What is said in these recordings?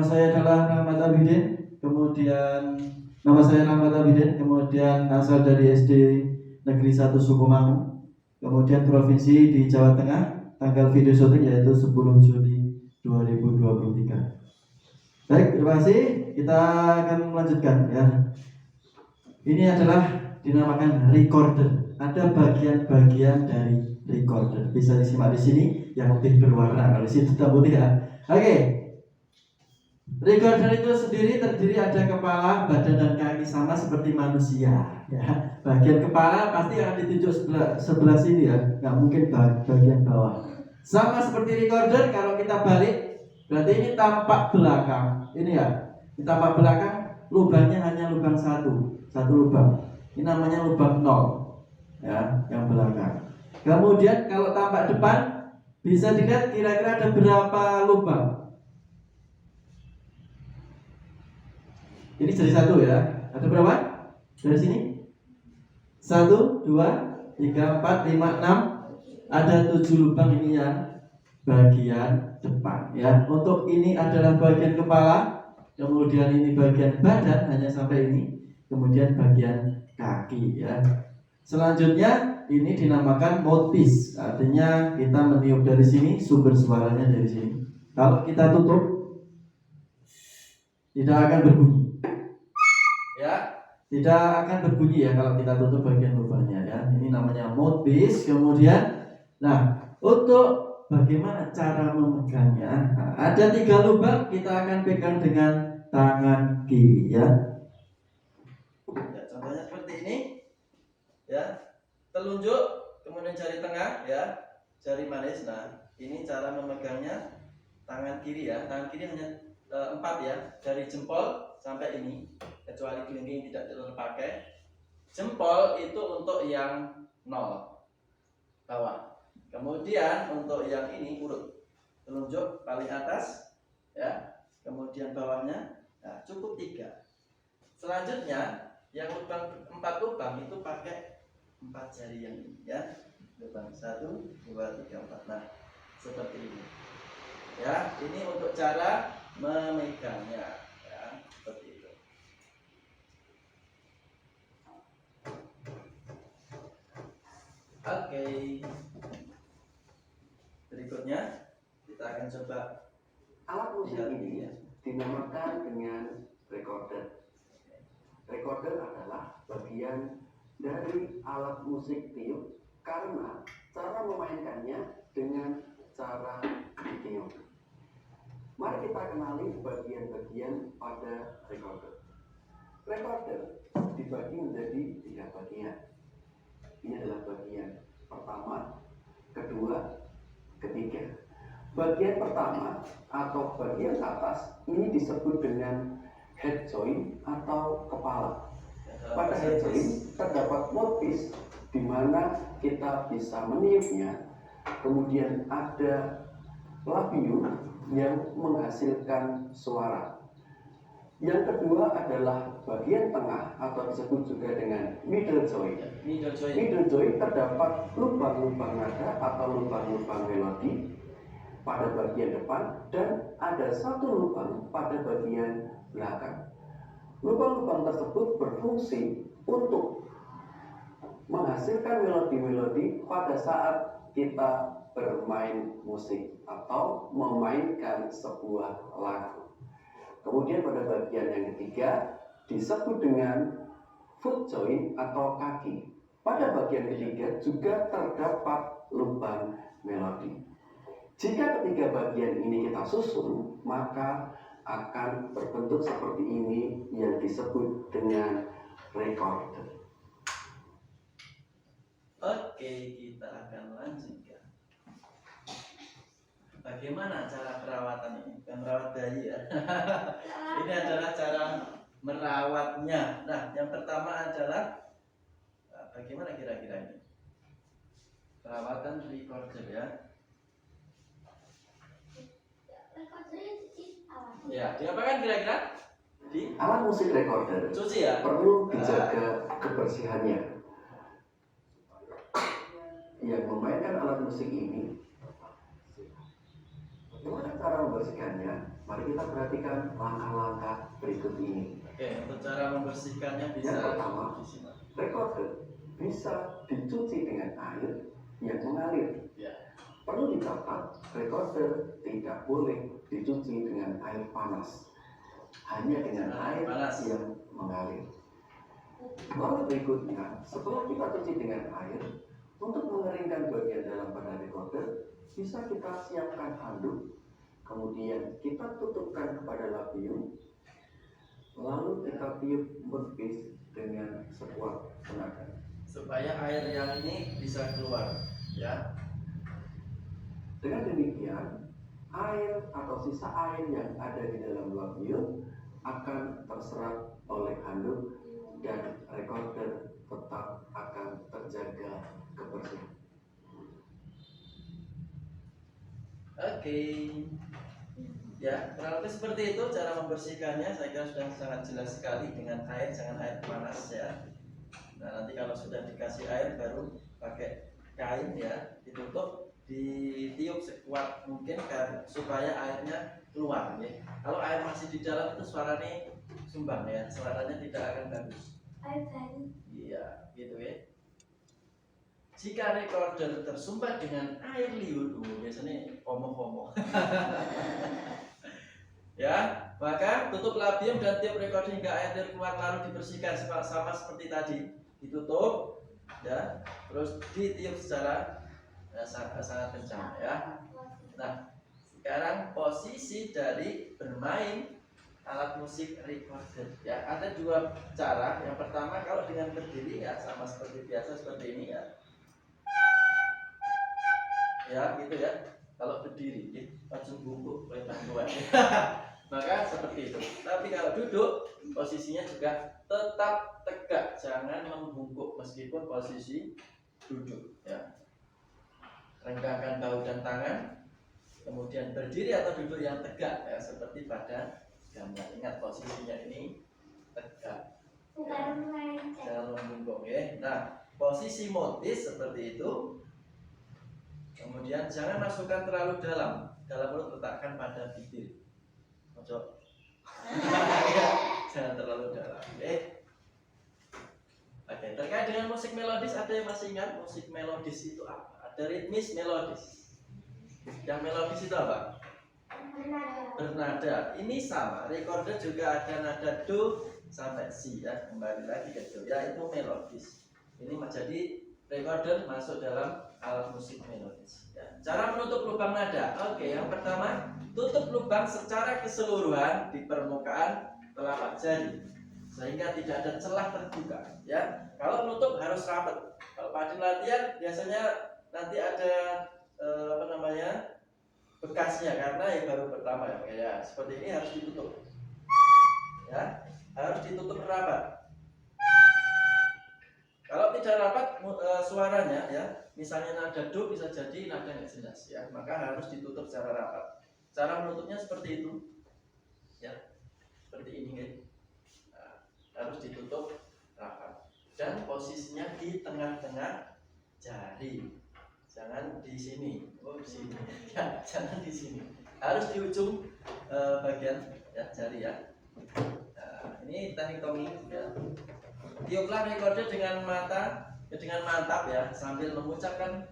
saya adalah Rahmat Abidin, kemudian nama saya Rahmat Abidin, kemudian asal dari SD Negeri 1 Sukomangu, kemudian provinsi di Jawa Tengah, tanggal video syuting yaitu 10 Juni 2023. Baik, terima kasih. Kita akan melanjutkan ya. Ini adalah dinamakan recorder. Ada bagian-bagian dari recorder. Bisa disimak di sini yang lebih berwarna. Kalau di sini tetap putih ya. Oke. Recorder itu sendiri terdiri ada kepala, badan dan kaki sama seperti manusia. Ya. Bagian kepala pasti akan ditunjuk sebelah sini ya. Nggak mungkin bagian bawah. Sama seperti recorder, kalau kita balik, berarti ini tampak belakang. Ini ya. Ini tampak belakang, lubangnya hanya lubang satu lubang. Ini namanya lubang 0 ya, yang belakang. Kemudian kalau tampak depan, bisa dilihat kira-kira ada berapa lubang. Ini jadi satu ya. Ada berapa? Dari sini 1, 2, 3, 4, 5, 6. Ada 7 lubang. Ini yang bagian depan ya. Untuk ini adalah bagian kepala, kemudian ini bagian badan hanya sampai ini, kemudian bagian kaki ya. Selanjutnya ini dinamakan mouthpiece, artinya kita meniup dari sini, sumber suaranya dari sini. Kalau kita tutup tidak akan berbunyi ya, tidak akan berbunyi ya kalau kita tutup bagian lubangnya ya. Ini namanya mouthpiece. Kemudian untuk bagaimana cara memegangnya? Ada 3 lubang, kita akan pegang dengan tangan kiri ya. Contohnya seperti ini ya, telunjuk, kemudian jari tengah ya, jari manis. Nah, ini cara memegangnya tangan kiri ya. Tangan kiri hanya 4 ya, dari jempol sampai ini, kecuali kelingking tidak terpakai. Jempol itu untuk yang 0 bawah. Kemudian untuk yang ini urut, telunjuk paling atas ya, kemudian bawahnya cukup 3. Selanjutnya yang lubang 4 lubang itu pakai 4 jari yang ini ya, lubang 1, 2, 3, 4. Nah, seperti ini ya. Ini untuk cara memegangnya ya, seperti itu. Oke. Berikutnya kita akan coba alat musik ini ya, dinamakan dengan recorder. Recorder adalah bagian dari alat musik tiup karena cara memainkannya dengan cara ditiup. Mari kita kenali bagian-bagian pada recorder. Recorder dibagi menjadi 3 bagian. Ini adalah bagian pertama, kedua, ketiga. Bagian pertama atau bagian atas ini disebut dengan head joint atau kepala. Pada head joint terdapat mouthpiece di mana kita bisa meniupnya. Kemudian ada labium yang menghasilkan suara. Yang kedua adalah bagian tengah atau disebut juga dengan middle joint. Middle joint terdapat lubang-lubang nada atau lubang-lubang melodi pada bagian depan dan ada 1 lubang pada bagian belakang. Lubang-lubang tersebut berfungsi untuk menghasilkan melodi-melodi pada saat kita bermain musik atau memainkan sebuah lagu. Kemudian pada bagian yang ketiga disebut dengan foot joint atau kaki. Pada bagian ketiga juga terdapat lubang melodi. Jika ketiga bagian ini kita susun, maka akan berbentuk seperti ini yang disebut dengan recorder. Oke, kita akan lanjutkan. Bagaimana cara perawatan ini? Bukan merawat bayi ya. Ini adalah cara merawatnya. Nah, yang pertama adalah bagaimana kira-kira ini? Perawatan recorder ya. Ya, diapakan kira-kira? Di alat musik recorder cuci ya? perlu dijaga kebersihannya. Yang memainkan alat musik ini, bagaimana cara membersihkannya? Mari kita perhatikan langkah-langkah berikut ini. Oke, untuk cara membersihkannya bisa Yang pertama, disimak. recorder bisa dicuci dengan air yang mengalir. Ya. Perlu dicatat, recorder tidak boleh dicuci dengan air panas, hanya dengan air yang mengalir. Lalu berikutnya, setelah kita cuci dengan air, untuk mengeringkan bagian dalam pada recorder, bisa kita siapkan handuk, kemudian kita tutupkan kepada labium, lalu kita tiup menepis dengan sekuat tenaga. Supaya air yang ini bisa keluar, ya. Dengan demikian, air atau sisa air yang ada di dalam labium akan terserap oleh handuk dan recorder tetap akan terjaga kebersihan. Oke. Ya, kurang lebih seperti itu cara membersihkannya. Saya kira sudah sangat jelas sekali dengan air, jangan air panas ya. Nah, nanti kalau sudah dikasih air baru pakai kain ya, ditutup, ditiup sekuat mungkin kan supaya airnya keluar ya. Kalau air masih di dalam itu suaranya sumbang ya, suaranya tidak akan bagus. Iya, gitu ya. Jika recorder tersumbat dengan air liur, biasanya homo-homo. Ya, maka tutup labium dan tiup recorder hingga air liur keluar, lalu dibersihkan sama seperti tadi. Ditutup, ya, terus ditiup secara sangat kencang ya. Nah, sekarang posisi dari bermain alat musik recorder ya. Ada dua cara. Yang pertama kalau dengan berdiri ya sama seperti biasa seperti ini ya. Ya, gitu ya. Kalau berdiri, langsung bungkuk kelihatan kuat. Maka seperti itu. Tapi kalau duduk, posisinya juga tetap tegak, jangan membungkuk meskipun posisi duduk ya. Renggangkan bahu dan tangan, kemudian berdiri atau duduk yang tegak ya, seperti pada gambar. Ingat posisinya ini tegak, jangan membungkuk ya. Nah, posisi modis seperti itu. Kemudian jangan masukkan terlalu dalam mulut, letakkan pada bibir. Ojo. Jangan terlalu dalam. Oke, terkait dengan musik melodis, ada yang masih ingat musik melodis itu apa? Ada ritmis melodis. Yang melodis itu apa? Bernada. Ini sama. Recorder juga ada nada do sampai si ya. Kembali lagi ke do. Ya, itu melodis. Ini menjadi recorder masuk dalam alat musik melodis. Ya. Cara menutup lubang nada. Oke, yang pertama, tutup lubang secara keseluruhan di permukaan telapak jari sehingga tidak ada celah terbuka. Ya, kalau menutup harus rapat. Kalau pada latihan biasanya nanti ada bekasnya karena yang baru pertama ya. Seperti ini harus ditutup. Ya, harus ditutup rapat. Kalau tidak rapat suaranya ya, misalnya nada do bisa jadi nada nggak jelas ya, maka harus ditutup secara rapat. Cara menutupnya seperti itu, ya, seperti ini ya. Nah, harus ditutup rapat dan posisinya di tengah-tengah jari, jangan di sini, di sini, ya, jangan di sini, harus di ujung bagian ya jari ya. Nah, ini teknik Tommy ya. Tiuplah recorder dengan mantap ya, sambil mengucapkan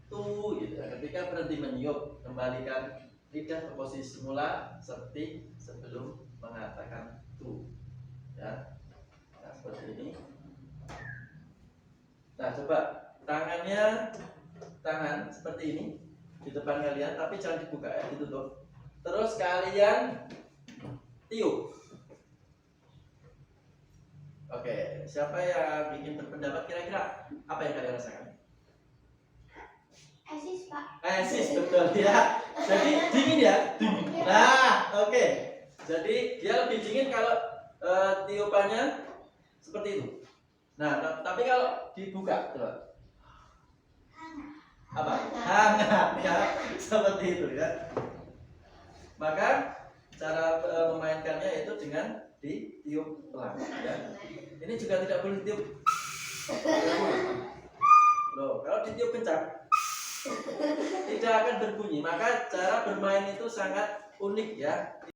tu gitu. Ketika berhenti meniup, kembalikan lidah ke posisi semula seperti sebelum mengatakan tu ya. Nah, seperti ini. Nah, coba tangan seperti ini di depan kalian, tapi jangan dibuka ya, ditutup. Terus kalian tiup. Oke, siapa yang ingin berpendapat kira-kira apa yang kalian rasakan? Asis, Pak. Asis, betul ya. Jadi dingin ya? Dingin. Nah, oke. Jadi dia lebih dingin kalau tiupannya seperti itu. Nah, tapi kalau dibuka, coba. Apa? Hangat ya, seperti itu ya. Maka cara memainkannya itu dengan ditiup pelan ya. Ini juga tidak boleh ditiup. Loh, kalau ditiup kencang tidak akan berbunyi. Maka cara bermain itu sangat unik ya.